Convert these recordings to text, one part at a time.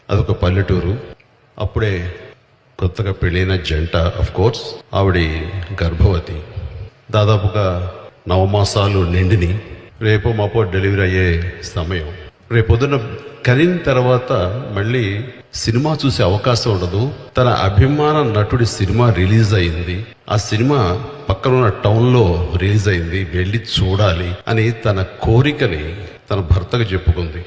అదొక పల్లెటూరు. అప్పుడే కొత్తగా పెళ్ళైన జంట, ఆఫ్ కోర్స్ ఆవిడ గర్భవతి, దాదాపుగా 9 మాసాలు నిండిని. రేపు మాపో డెలివరీ అయ్యే సమయం. రేపొద్దున కనిన తర్వాత మళ్ళీ సినిమా చూసే అవకాశం ఉండదు. తన అభిమాన నటుడి సినిమా రిలీజ్ అయింది. ఆ సినిమా పక్కనున్న టౌన్లో రిలీజ్ అయింది, వెళ్ళి చూడాలి అని తన కోరికని తన భర్తకు చెప్పుకుంది.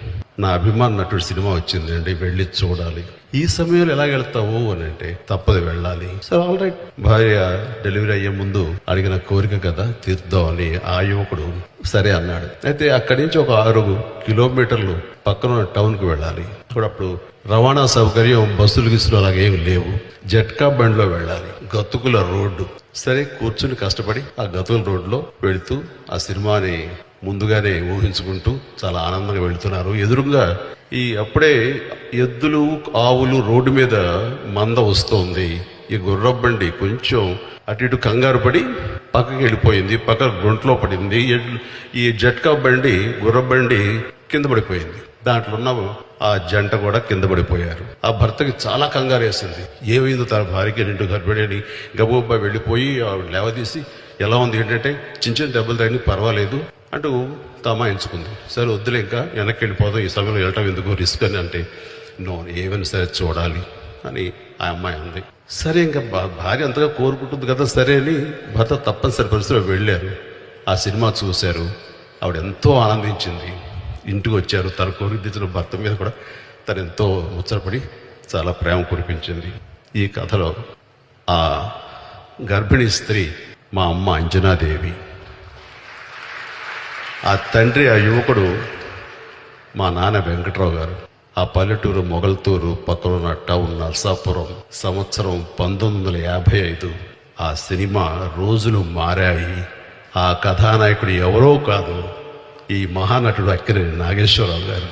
నా అభిమాన నటుడి సినిమా వచ్చింది అండి, వెళ్ళి చూడాలి. ఈ సమయంలో ఎలా వెళ్తావు అని అంటే, తప్పదు వెళ్ళాలి. సరే, ఆల్ రైట్. భార్య డెలివరీ అయ్యే ముందు అడిగిన కోరిక కదా, తీర్దామని ఆ యువకుడు సరే అన్నాడు. అయితే అక్కడి నుంచి ఒక 6 కిలోమీటర్లు పక్కన టౌన్ కు వెళ్ళాలి. అప్పుడు రవాణా సౌకర్యం, బస్సులు గిసులు అలాగేమి లేవు. జట్కా బండిలో వెళ్ళాలి. గతుకుల రోడ్డు. సరే, కూర్చుని కష్టపడి ఆ గతుకుల రోడ్లో వెళుతూ ఆ సినిమాని ముందుగానే ఊహించుకుంటూ చాలా ఆనందంగా వెళుతున్నారు. ఎదురుగా అప్పుడే ఎద్దులు, ఆవులు రోడ్డు మీద మంద వస్తోంది. ఈ గుర్రబండి కొంచెం అటు ఇటు కంగారు పడి పక్కకి వెళ్ళిపోయింది, పక్క గుంట్లో పడింది. ఈ జట్కా బండి, గుర్రబండి కింద పడిపోయింది. దాంట్లో ఉన్న ఆ జంట కూడా కింద పడిపోయారు. ఆ భర్తకి చాలా కంగారు వేసింది. ఏమైందో తన భార్యకి, నిండు గర్భిణి అని గబగబా వెళ్ళిపోయి లేవదీసి, ఎలా ఉంది ఏంటంటే, చిన్న చిన్న దెబ్బలు తగిన పర్వాలేదు అంటూ తమాయించుకుంది. సరే వద్దులే, ఇంకా వెనక్కి వెళ్ళిపోదాం, ఈ సమయంలో వెళ్ళటం ఎందుకు, రిస్క్ అని అంటే, నో, ఏమైనా సరే చూడాలి అని ఆ అమ్మాయి అంది. సరే, ఇంకా భార్య అంతగా కోరుకుంటుంది కదా, సరే అని భర్త తప్పనిసరి పరిస్థితిలో వెళ్ళారు. ఆ సినిమా చూశారు. ఆవిడ ఎంతో ఆనందించింది. ఇంటికి వచ్చారు. తన కోరిక తెచ్చిన భర్త మీద కూడా తను ఎంతో ముచ్చటపడి చాలా ప్రేమ కురిపించింది. ఈ కథలో ఆ గర్భిణీ స్త్రీ మా అమ్మ అంజనాదేవి. ఆ తండ్రి, ఆ యువకుడు మా నాన్న వెంకట్రావు గారు. ఆ పల్లెటూరు మొగల్తూరు పక్కన ఉన్న టౌన్ నర్సాపురం. సంవత్సరం 1955. ఆ సినిమా రోజులు మారాయి. ఆ కథానాయకుడు ఎవరో కాదు, ఈ మహానటుడు అక్కినేని నాగేశ్వరరావు గారు.